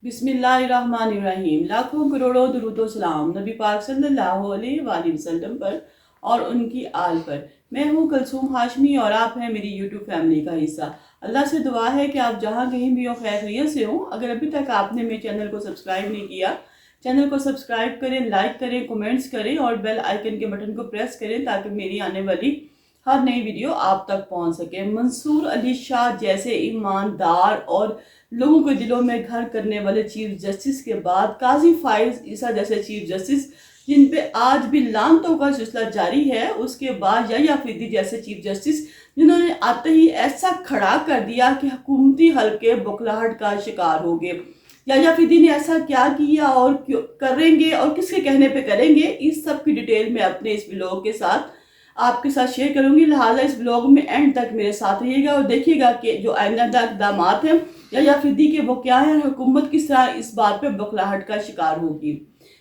बिस्मिल्लाहिर्रहमानिर्रहीम। लाखों करोड़ों दुरूद व सलाम नबी पाक सल्लल्लाहु अलैहि वसल्लम पर और उनकी आल पर। मैं हूँ कलसूम हाशमी और आप हैं मेरी यूट्यूब फैमिली का हिस्सा। अल्लाह से दुआ है कि आप जहाँ कहीं भी हो खैर खैरियत से हो। अगर अभी तक आपने मेरे चैनल को सब्सक्राइब नहीं किया, चैनल को सब्सक्राइब करें, लाइक करें, कमेंट्स करें और बेल आइकन के बटन को प्रेस करें ताकि मेरी आने वाली हर नई वीडियो आप तक पहुंच सके। मंसूर अली शाह जैसे ईमानदार और लोगों के दिलों में घर करने वाले चीफ जस्टिस के बाद काजी फाइज ईसा जैसे चीफ जस्टिस जिन पे आज भी लानतों का सिलसिला जारी है, उसके बाद याह्या अफरीदी जैसे चीफ जस्टिस जिन्होंने आते ही ऐसा खड़ा कर दिया कि हुकूमती हल्के बौखलाहट का शिकार हो गए। याह्या अफरीदी ने ऐसा क्या किया और क्यों करेंगे और किसके कहने पे करेंगे, इस सब की डिटेल में अपने इस ब्लॉग के साथ आपके साथ शेयर करूंगी। लिहाजा इस ब्लॉग में एंड तक मेरे साथ रहिएगा और देखिएगा कि जो आइंदा इक़दाम हैं याह्या अफरीदी के वो क्या है और हुकूमत किस तरह इस बात पे बौखलाहट का शिकार होगी।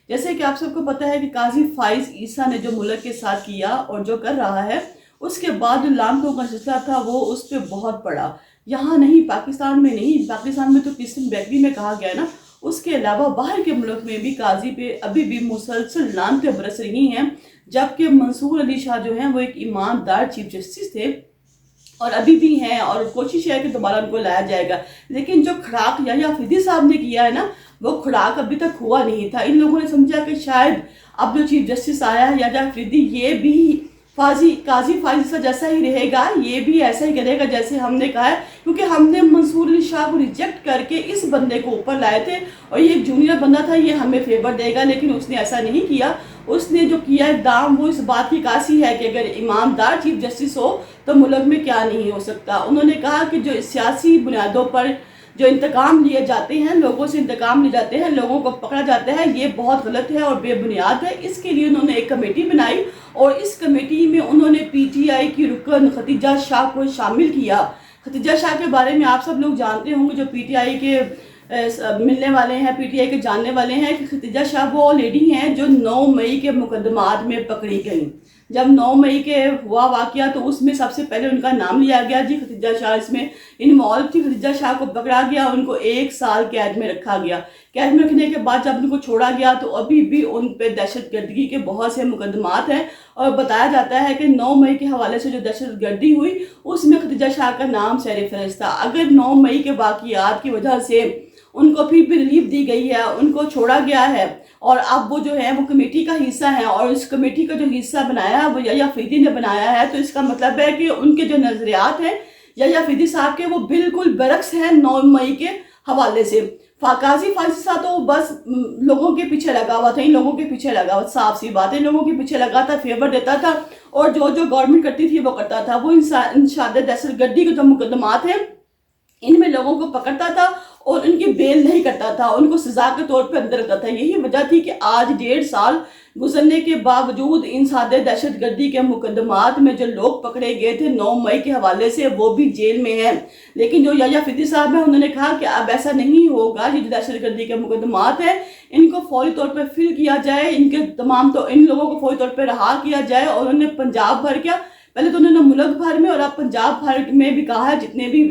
जैसे कि आप सबको पता है कि काजी फाइज ईसा ने जो मुल्क के साथ किया और जो कर रहा है, उसके बाद जो लानतों का सिलसिला था वो उस पर बहुत पड़ा। यहाँ नहीं, पाकिस्तान में नहीं, पाकिस्तान में तो किस्म बेकरी में कहा गया ना, उसके अलावा बाहर के मुल्क में भी काजी पे अभी भी मुसलसल लानतें बरस रही हैं। जबकि मंसूर अली शाह जो हैं वो एक ईमानदार चीफ जस्टिस थे और अभी भी हैं और कोशिश है कि दोबारा उनको लाया जाएगा। लेकिन जो खड़ाक याह्या अफरीदी साहब ने किया है ना, वो खुराक अभी तक हुआ नहीं था। इन लोगों ने समझा कि शायद अब जो चीफ जस्टिस आया है याह्या अफरीदी, ये भी काजी फाइज जैसा ही रहेगा, ये भी ऐसा ही करेगा जैसे हमने कहा है। क्योंकि हमने मंसूर अली शाह को रिजेक्ट करके इस बंदे को ऊपर लाए थे और ये एक जूनियर बंदा था, ये हमें फेवर देगा, लेकिन उसने ऐसा नहीं किया। उसने जो किया इक़दाम वो इस बात की कासी है कि अगर ईमानदार चीफ जस्टिस हो तो मुल्क में क्या नहीं हो सकता। उन्होंने कहा कि जो सियासी बुनियादों पर जो इंतकाम लिए जाते हैं, लोगों से इंतकाम लिए जाते हैं, लोगों को पकड़ा जाता है, ये बहुत गलत है और बेबुनियाद है। इसके लिए उन्होंने एक कमेटी बनाई और इस कमेटी में उन्होंने पीटीआई की रुकन खतीजा शाह को शामिल किया। खतीजा शाह के बारे में आप सब लोग जानते होंगे, जो पीटीआई के मिलने वाले हैं, पीटीआई के जानने वाले हैं कि खतीजा शाह वो लेडी हैं जो 9 मई के मुकदमात में पकड़ी गई। जब 9 मई के हुआ वाकया तो उसमें सबसे पहले उनका नाम लिया गया, जी खतीजा शाह इसमें इन्वॉल्व थी। खतीजा शाह को पकड़ा गया, उनको 1 साल कैद में रखा गया। कैद में रखने के बाद जब उनको छोड़ा गया तो अभी भी उन पे दहशतगर्दी के बहुत से मुकदमात हैं और बताया जाता है कि 9 मई के हवाले से जो दहशतगर्दी हुई उसमें खतीजा शाह का नाम सर फहरिस्त था। अगर 9 मई के वाकयात की वजह से उनको फिर भी रिलीफ दी गई है, उनको छोड़ा गया है और अब वो जो है वो कमेटी का हिस्सा है और इस कमेटी का जो हिस्सा बनाया है वो याह्या अफरीदी ने बनाया है, तो इसका मतलब है कि उनके जो नजरियात हैं याह्या अफरीदी साहब के वो बिल्कुल बरक्स हैं 9 मई के हवाले से। काजी फाइज तो बस लोगों के पीछे लगा हुआ था, इन लोगों के पीछे लगा हुआ, साफ सी बात है, लोगों के पीछे लगा था, फेवर देता था और जो जो गवर्नमेंट करती थी वो करता था। वो इंसाद दहशतगर्दी के जो मुकदमात हैं इनमें लोगों को पकड़ता था और उनकी बेल नहीं करता था, उनको सजा के तौर पे अंदर रखता था। यही वजह थी कि आज 1.5 साल गुजरने के बावजूद इन सादे दहशतगर्दी के मुकदमात में जो लोग पकड़े गए थे 9 मई के हवाले से वो भी जेल में हैं। लेकिन जो याह्या अफरीदी साहब है उन्होंने कहा कि अब ऐसा नहीं होगा, ये जो दहशतगर्दी के मुकदमात हैं इनको फौरी तौर पर फिल किया जाए, इनके तमाम तो इन लोगों को फौरी तौर पर रहा किया जाए। और उन्होंने पंजाब भर क्या, पहले तो उन्होंने मुल्क भर में और अब पंजाब भर में भी कहा है, जितने भी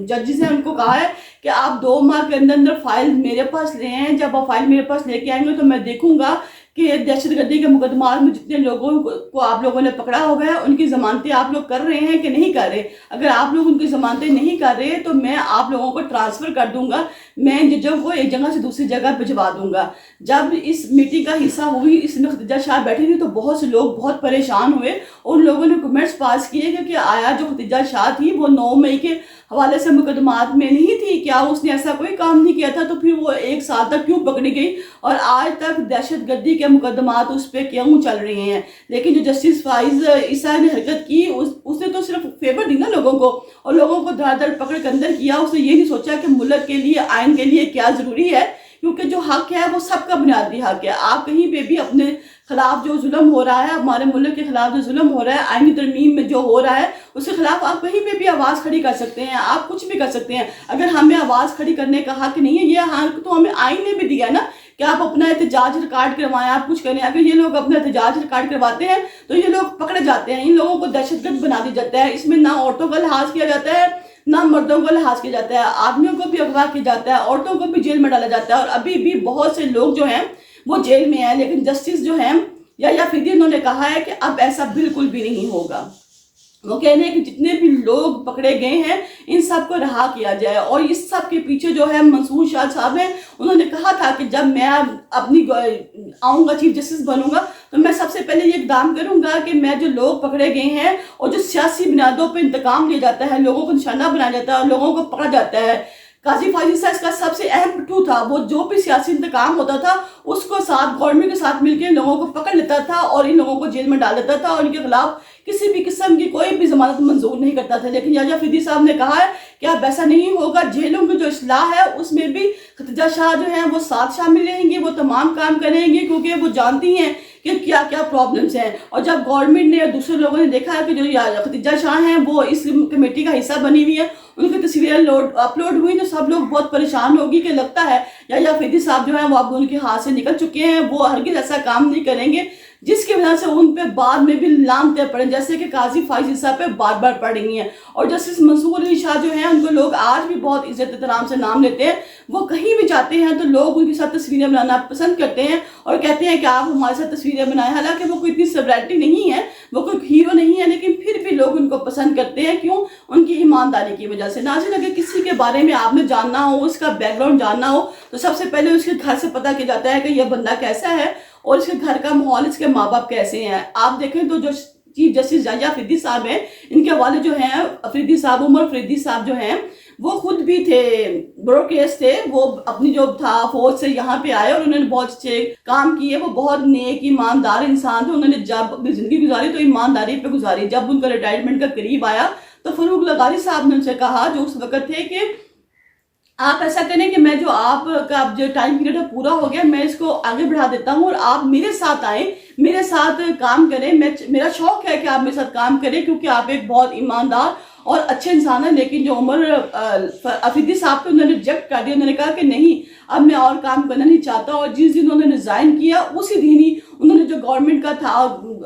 जजेस हैं उनको कहा है कि आप 2 माह के अंदर अंदर फाइल मेरे पास ले आए। जब आप फाइल मेरे पास लेके आएंगे तो मैं देखूंगा कि दहशतगर्दी के मुकदमात में जितने लोगों को आप लोगों ने पकड़ा हुआ है उनकी जमानतें आप लोग कर रहे हैं कि नहीं कर रहे। अगर आप लोग उनकी जमानतें नहीं कर रहे तो मैं आप लोगों को ट्रांसफ़र कर दूंगा, मैं जजों को एक जगह से दूसरी जगह भिजवा दूंगा। जब इस मीटिंग का हिस्सा हुई, इसमें खतीजा शाह बैठी थी तो बहुत से लोग बहुत परेशान हुए। उन लोगों ने कमेंट्स पास किए कि आया जो खतीजा शाह थी वो 9 मई के हवाले से मुकदमात में नहीं थी, क्या उसने ऐसा कोई काम नहीं किया था, तो फिर वो 1 साल तक क्यों पकड़ी गई और आज तक दहशतगर्दी के मुकदमात उस पर क्यों चल रहे हैं। लेकिन जो जस्टिस फाइज ईसा ने हरकत की उसने तो सिर्फ फेवर दी ना लोगों को और लोगों को धड़ धड़ पकड़ के अंदर किया। उसने ये नहीं सोचा कि मुल्क के लिए, आइन के लिए क्या ज़रूरी है, क्योंकि जो हक है वो सबका बुनियादी हक है। आप कहीं पे भी अपने खिलाफ जो जुल्म हो रहा है, हमारे मुल्क के खिलाफ जो जुल्म हो रहा है, आईनी तरमीम में जो हो रहा है, उसके खिलाफ आप कहीं पे भी आवाज़ खड़ी कर सकते हैं, आप कुछ भी कर सकते हैं। अगर हमें आवाज़ खड़ी करने का हक नहीं है, ये हक तो हमें आइन ने भी दिया ना कि आप अपना एहतजाज रिकॉर्ड करवाएं, आप कुछ करें। अगर ये लोग अपना एहतजाज रिकॉर्ड करवाते हैं तो ये लोग पकड़े जाते हैं, इन लोगों को दहशतगर्द बना दिया जाता है। इसमें ना औरतों का लिहाज किया जाता है, ना मर्दों को लिहाज किया जाता है, आदमियों को भी अगवा किया जाता है, औरतों को भी जेल में डाला जाता है और अभी भी बहुत से लोग जो हैं वो जेल में हैं। लेकिन जस्टिस जो है या फिर उन्होंने कहा है कि अब ऐसा बिल्कुल भी नहीं होगा। वो कह रहे हैं कि जितने भी लोग पकड़े गए हैं इन सबको रहा किया जाए। और इस सब के पीछे जो है मंसूर शाह साहब हैं, उन्होंने कहा था कि जब मैं अपनी आऊँगा चीफ जस्टिस बनूंगा तो मैं सबसे पहले ये इकदाम करूंगा कि मैं जो लोग पकड़े गए हैं और जो सियासी बुनियादों पर इंतकाम लिया जाता है, लोगों को निशाना बनाया जाता है और लोगों को पकड़ा जाता है, काजी फाजिल साहब इसका सबसे अहम पटू था। वो जो भी सियासी इंतकाम होता था उसको साथ गवर्नमेंट के साथ मिलकर लोगों को पकड़ लेता था और इन लोगों को जेल में डाल देता था और इनके खिलाफ किसी भी किस्म की कोई भी जमानत मंजूर नहीं करता था। लेकिन याहिया अफरीदी साहब ने कहा है कि अब ऐसा नहीं होगा। जेलों की जो इस्लाह है उसमें भी खतीजा शाह जो है वो साथ शामिल रहेंगी, वो तमाम काम करेंगी क्योंकि वो जानती हैं कि क्या क्या प्रॉब्लम्स हैं। और जब गवर्नमेंट ने दूसरे लोगों ने देखा है कि जो खतीजा शाह हैं वो इस कमेटी का हिस्सा बनी हुई है, उनकी तस्वीरें अपलोड हुई तो सब लोग बहुत परेशान होगी कि लगता है याहिया अफरीदी साहब जो है वो अब उनके हाथ से निकल चुके हैं, वो हरगिज़ ऐसा काम नहीं करेंगे जिसकी वजह से उन पे बाद में भी लानते पड़े, जैसे कि काजी फाजिल साहब पे बार बार पड़ रही हैं। और जस्टिस मंसूर अली शाह जो हैं उनको लोग आज भी बहुत इज्जत एहतराम से नाम लेते हैं। वो कहीं भी जाते हैं तो लोग उनके साथ तस्वीरें बनाना पसंद करते हैं और कहते हैं कि आप हमारे साथ तस्वीरें बनाएं। हालांकि वो कोई इतनी सेलिब्रिटी नहीं है, वो कोई हीरो नहीं है, लेकिन फिर भी लोग उनको पसंद करते हैं। क्यों? उनकी ईमानदारी की वजह से। नाज़रीन, अगर किसी के बारे में आपने जानना हो, उसका बैकग्राउंड जानना हो, तो सबसे पहले उसके घर से पता किया जाता है कि यह बंदा कैसा है और इसके घर का माहौल, इसके माँ बाप कैसे हैं। आप देखें तो जो चीफ जस्टिस याहिया अफरीदी साहब हैं, इनके वाले जो हैं अफरीदी साहब, उमर अफरीदी साहब जो हैं वो खुद भी थे ब्यूरोक्रेट थे। वो अपनी जो था फौज से यहाँ पे आए और उन्होंने बहुत अच्छे काम किए। वो बहुत नेक ईमानदार इंसान थे। उन्होंने जब अपनी जिंदगी गुजारी तो ईमानदारी पे गुजारी। जब उनका रिटायरमेंट का करीब आया तो फरूक लगारी साहब ने उनसे कहा, जो उस वक्त थे, कि आप ऐसा करें कि मैं जो आपका जो टाइम पीरियड है पूरा हो गया, मैं इसको आगे बढ़ा देता हूँ और आप मेरे साथ आए, मेरे साथ काम करें। मेरा शौक है कि आप मेरे साथ काम करें क्योंकि आप एक बहुत ईमानदार और अच्छे इंसान है। लेकिन जो उमर अफरीदी साहब थे उन्होंने रिजेक्ट कर दिया। उन्होंने कहा कि नहीं, अब मैं और काम करना नहीं चाहता। और जिस दिन उन्होंने रिजाइन किया उसी दिन ही उन्होंने जो गवर्नमेंट का था,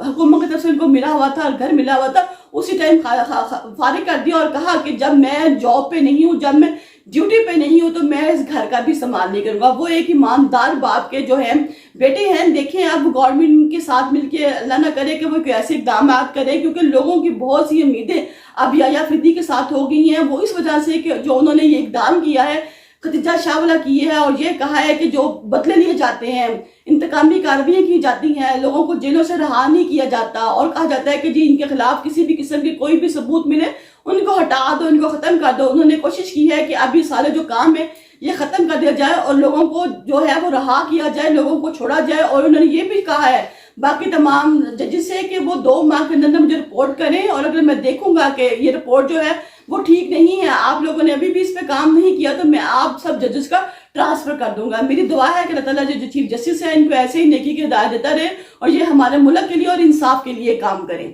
हुकूमत की तरफ से उनको मिला हुआ था और घर मिला हुआ था, उसी टाइम फारिग कर दिया और कहा कि जब मैं जॉब पे नहीं हूँ, जब मैं ड्यूटी पे नहीं हूँ तो मैं इस घर का भी संभाल नहीं करूंगा। वो एक ईमानदार बाप के जो है बेटे हैं। देखें अब गवर्नमेंट के साथ मिलके अल्लाह ना करे कि वो कैसे इकदाम करें, क्योंकि लोगों की बहुत सी उम्मीदें अब याहिया अफरीदी के साथ हो गई हैं। वो इस वजह से कि जो उन्होंने ये इकदाम किया है, खतीजा शाह वाला की है और ये कहा है कि जो बदले लिए जाते हैं, इंतकामी कार्रवाइयाँ की जाती हैं, लोगों को जेलों से रहा नहीं किया जाता और कहा जाता है कि जी इनके खिलाफ किसी भी किस्म की कोई भी सबूत मिले उनको हटा दो, इनको खत्म कर दो। उन्होंने कोशिश की है कि अभी सारे जो काम है ये खत्म कर दिया जाए और लोगों को जो है वो रहा किया जाए, लोगों को छोड़ा जाए। और उन्होंने ये भी कहा है बाकी तमाम जजेस से कि वो 2 माह के अंदर मुझे रिपोर्ट करें और अगर मैं देखूंगा कि ये रिपोर्ट जो है वो ठीक नहीं है, आप लोगों ने अभी भी इस पे काम नहीं किया, तो मैं आप सब जजेस का ट्रांसफर कर दूंगा। मेरी दुआ है कि अल्लाह ताला जो चीफ जस्टिस है इनको ऐसे ही नेकी की हिदायत देता रहे और ये हमारे मुल्क के लिए और इंसाफ के लिए काम करें।